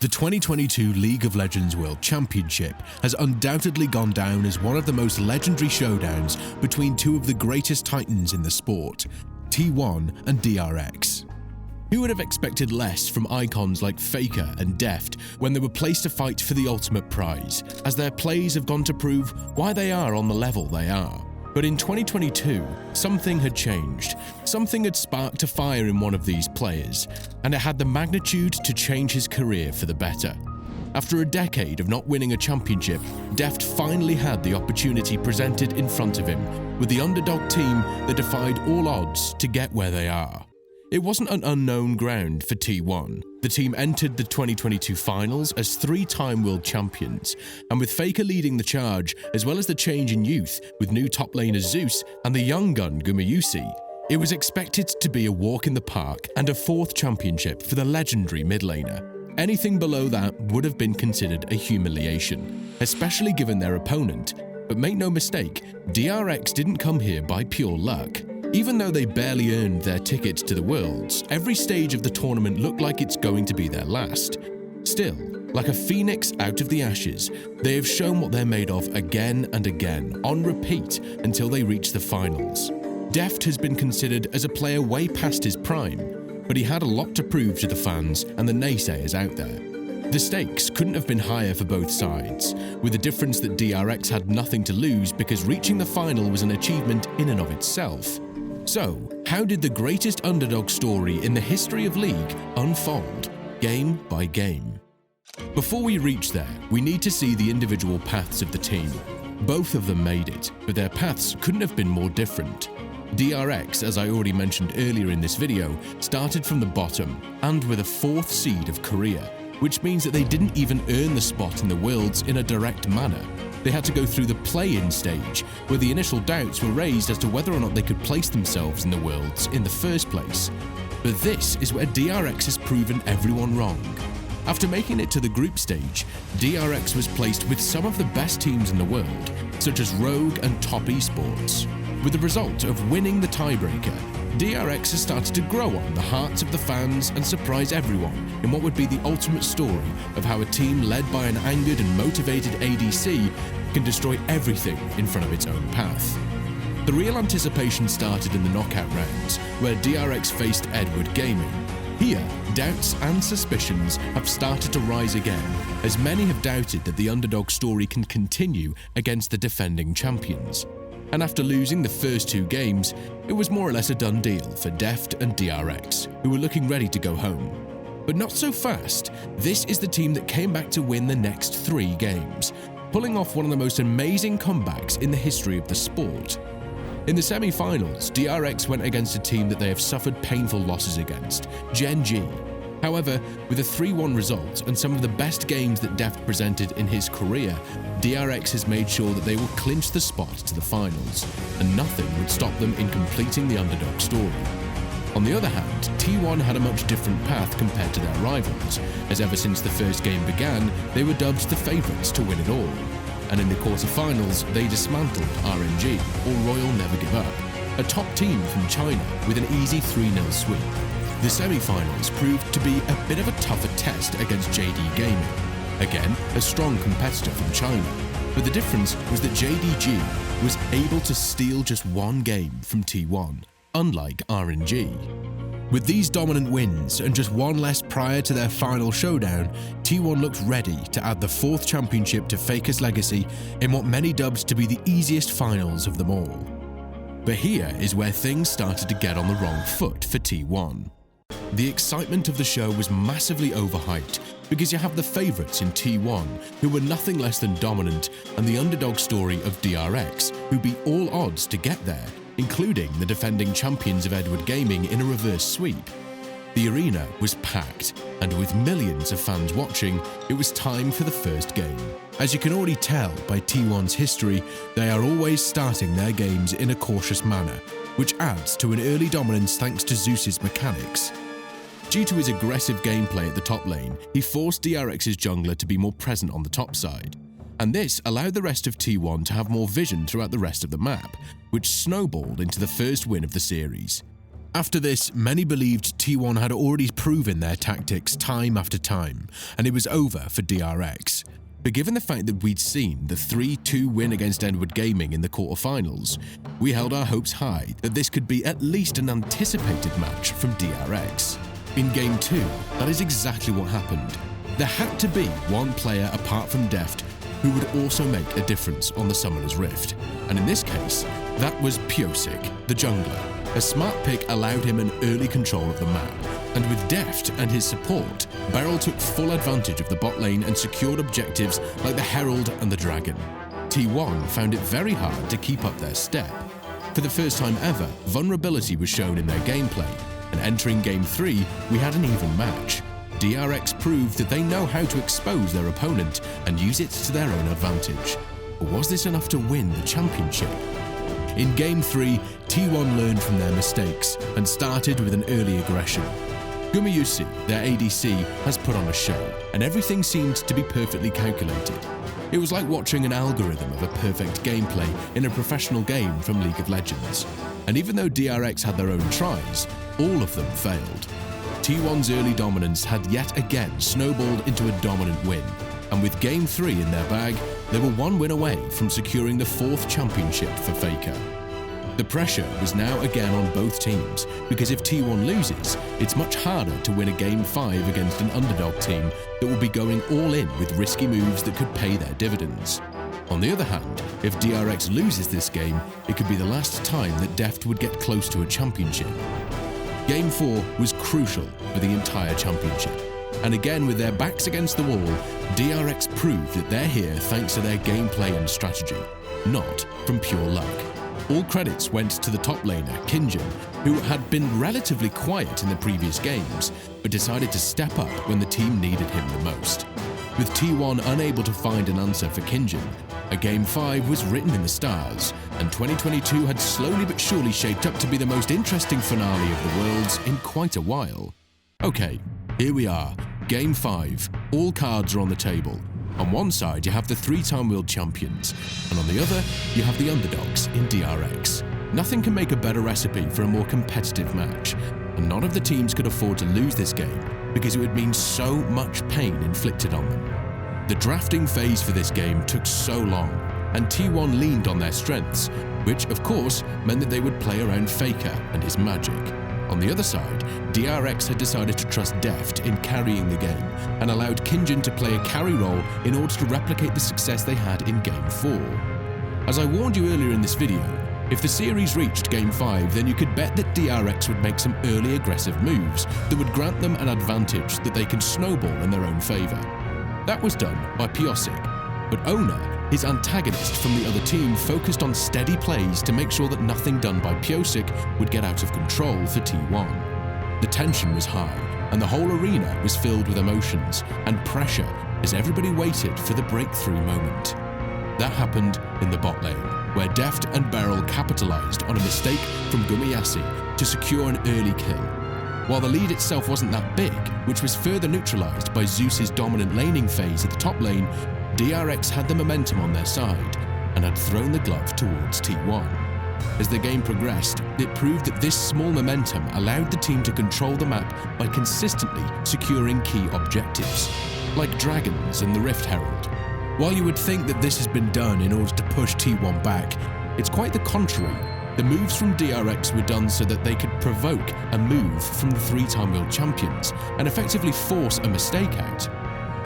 The 2022 League of Legends World Championship has undoubtedly gone down as one of the most legendary showdowns between two of the greatest titans in the sport, T1 and DRX. Who would have expected less from icons like Faker and Deft when they were placed to fight for the ultimate prize, as their plays have gone to prove why they are on the level they are. But in 2022, something had changed. Something had sparked a fire in one of these players, and it had the magnitude to change his career for the better. After a decade of not winning a championship, Deft finally had the opportunity presented in front of him with the underdog team that defied all odds to get where they are. It wasn't an unknown ground for T1. The team entered the 2022 finals as three-time world champions, and with Faker leading the charge, as well as the change in youth with new top laner Zeus and the young gun Gumayusi, it was expected to be a walk in the park and a fourth championship for the legendary mid laner. Anything below that would have been considered a humiliation, especially given their opponent. But make no mistake, DRX didn't come here by pure luck. Even though they barely earned their tickets to the Worlds, every stage of the tournament looked like it's going to be their last. Still, like a phoenix out of the ashes, they have shown what they're made of again and again, on repeat, until they reach the finals. Deft has been considered as a player way past his prime, but he had a lot to prove to the fans and the naysayers out there. The stakes couldn't have been higher for both sides, with the difference that DRX had nothing to lose because reaching the final was an achievement in and of itself. So, how did the greatest underdog story in the history of League unfold, game by game? Before we reach there, we need to see the individual paths of the team. Both of them made it, but their paths couldn't have been more different. DRX, as I already mentioned earlier in this video, started from the bottom, and with a fourth seed of Korea, which means that they didn't even earn the spot in the Worlds in a direct manner. They had to go through the play-in stage, where the initial doubts were raised as to whether or not they could place themselves in the Worlds in the first place. But this is where DRX has proven everyone wrong. After making it to the group stage, DRX was placed with some of the best teams in the world, such as Rogue and Top Esports. With the result of winning the tiebreaker, DRX has started to grow on the hearts of the fans and surprise everyone in what would be the ultimate story of how a team led by an angered and motivated ADC can destroy everything in front of its own path. The real anticipation started in the knockout rounds, where DRX faced Edward Gaming. Here, doubts and suspicions have started to rise again, as many have doubted that the underdog story can continue against the defending champions. And after losing the first two games, it was more or less a done deal for Deft and DRX, who were looking ready to go home. But not so fast. This is the team that came back to win the next three games, pulling off one of the most amazing comebacks in the history of the sport. In the semi-finals, DRX went against a team that they have suffered painful losses against, Gen G. However, with a 3-1 result and some of the best games that Deft presented in his career, DRX has made sure that they will clinch the spot to the finals, and nothing would stop them in completing the underdog story. On the other hand, T1 had a much different path compared to their rivals, as ever since the first game began, they were dubbed the favourites to win it all. And in the quarter-finals, they dismantled RNG, or Royal Never Give Up, a top team from China with an easy 3-0 sweep. The semi-finals proved to be a bit of a tougher test against JD Gaming, again a strong competitor from China, but the difference was that JDG was able to steal just one game from T1, unlike RNG. With these dominant wins and just one less prior to their final showdown, T1 looked ready to add the fourth championship to Faker's legacy in what many dubbed to be the easiest finals of them all. But here is where things started to get on the wrong foot for T1. The excitement of the show was massively overhyped because you have the favourites in T1, who were nothing less than dominant, and the underdog story of DRX, who beat all odds to get there, including the defending champions of Edward Gaming in a reverse sweep. The arena was packed, and with millions of fans watching, it was time for the first game. As you can already tell by T1's history, they are always starting their games in a cautious manner, which adds to an early dominance thanks to Zeus's mechanics. Due to his aggressive gameplay at the top lane, he forced DRX's jungler to be more present on the top side, and this allowed the rest of T1 to have more vision throughout the rest of the map, which snowballed into the first win of the series. After this, many believed T1 had already proven their tactics time after time, and it was over for DRX. But given the fact that we'd seen the 3-2 win against Edward Gaming in the quarterfinals, we held our hopes high that this could be at least an anticipated match from DRX. In Game 2, that is exactly what happened. There had to be one player apart from Deft who would also make a difference on the Summoner's Rift, and in this case, that was Piosik, the jungler. A smart pick allowed him an early control of the map, and with Deft and his support, Beryl took full advantage of the bot lane and secured objectives like the Herald and the Dragon. T1 found it very hard to keep up their step. For the first time ever, vulnerability was shown in their gameplay, and entering Game 3, we had an even match. DRX proved that they know how to expose their opponent and use it to their own advantage. But was this enough to win the championship? In Game 3, T1 learned from their mistakes and started with an early aggression. Gumayusi, their ADC, has put on a show, and everything seemed to be perfectly calculated. It was like watching an algorithm of a perfect gameplay in a professional game from League of Legends. And even though DRX had their own tries, all of them failed. T1's early dominance had yet again snowballed into a dominant win, and with Game 3 in their bag, they were one win away from securing the 4th championship for Faker. The pressure was now again on both teams, because if T1 loses, it's much harder to win a Game 5 against an underdog team that will be going all in with risky moves that could pay their dividends. On the other hand, if DRX loses this game, it could be the last time that Deft would get close to a championship. Game 4 was crucial for the entire championship, and again with their backs against the wall, DRX proved that they're here thanks to their gameplay and strategy, not from pure luck. All credits went to the top laner, Kinjin, who had been relatively quiet in the previous games, but decided to step up when the team needed him the most. With T1 unable to find an answer for Kinjin, a Game 5 was written in the stars, and 2022 had slowly but surely shaped up to be the most interesting finale of the Worlds in quite a while. Okay, here we are, Game 5, all cards are on the table. On one side you have the 3-time world champions, and on the other you have the underdogs in DRX. Nothing can make a better recipe for a more competitive match, and none of the teams could afford to lose this game because it would mean so much pain inflicted on them. The drafting phase for this game took so long, and T1 leaned on their strengths, which of course meant that they would play around Faker and his magic. On the other side, DRX had decided to trust Deft in carrying the game and allowed Kinjin to play a carry role in order to replicate the success they had in Game 4. As I warned you earlier in this video, if the series reached Game 5, then you could bet that DRX would make some early aggressive moves that would grant them an advantage that they can snowball in their own favour. That was done by Piosik, but Ona, his antagonist from the other team, focused on steady plays to make sure that nothing done by Piosik would get out of control for T1. The tension was high, and the whole arena was filled with emotions and pressure as everybody waited for the breakthrough moment. That happened in the bot lane, where Deft and Beryl capitalized on a mistake from Gumayusi to secure an early kill. While the lead itself wasn't that big, which was further neutralized by Zeus's dominant laning phase at the top lane, DRX had the momentum on their side and had thrown the glove towards T1. As the game progressed, it proved that this small momentum allowed the team to control the map by consistently securing key objectives, like dragons and the Rift Herald. While you would think that this has been done in order to push T1 back, it's quite the contrary. The moves from DRX were done so that they could provoke a move from the 3-time world champions and effectively force a mistake out.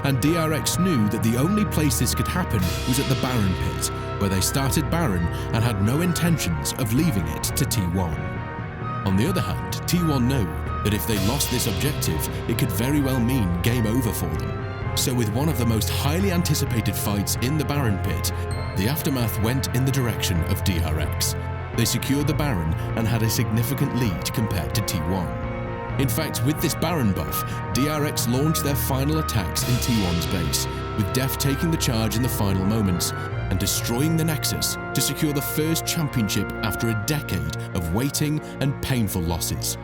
And DRX knew that the only place this could happen was at the Baron pit, where they started Baron and had no intentions of leaving it to T1. On the other hand, T1 knew that if they lost this objective, it could very well mean game over for them. So with one of the most highly anticipated fights in the Baron pit, the aftermath went in the direction of DRX. They secured the Baron and had a significant lead compared to T1. In fact, with this Baron buff, DRX launched their final attacks in T1's base, with Deft taking the charge in the final moments and destroying the Nexus to secure the first championship after a decade of waiting and painful losses.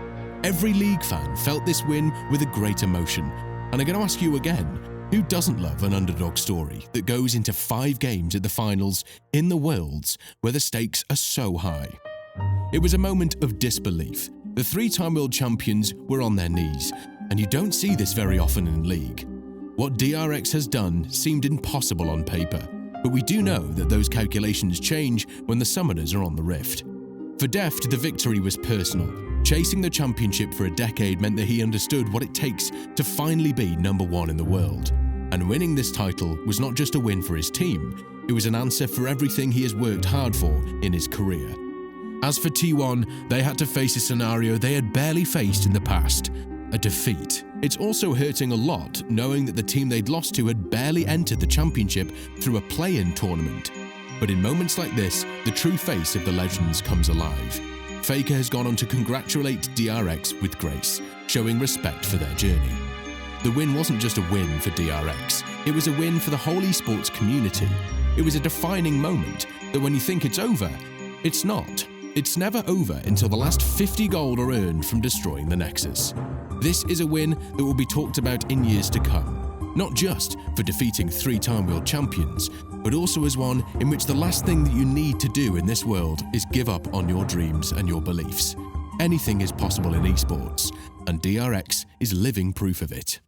Every League fan felt this win with a great emotion, and I'm going to ask you again, who doesn't love an underdog story that goes into 5 games at the finals in the Worlds where the stakes are so high? It was a moment of disbelief The three-time world champions were on their knees, and you don't see this very often in League. What DRX has done seemed impossible on paper, but we do know that those calculations change when the summoners are on the Rift. For Deft, the victory was personal. Chasing the championship for a decade meant that he understood what it takes to finally be #1 in the world. And winning this title was not just a win for his team, it was an answer for everything he has worked hard for in his career. As for T1, they had to face a scenario they had barely faced in the past, a defeat. It's also hurting a lot knowing that the team they'd lost to had barely entered the championship through a play-in tournament. But in moments like this, the true face of the legends comes alive. Faker has gone on to congratulate DRX with grace, showing respect for their journey. The win wasn't just a win for DRX, it was a win for the whole esports community. It was a defining moment that when you think it's over, it's not. It's never over until the last 50 gold are earned from destroying the Nexus. This is a win that will be talked about in years to come, not just for defeating three-time world champions, but also as one in which the last thing that you need to do in this world is give up on your dreams and your beliefs. Anything is possible in esports, and DRX is living proof of it.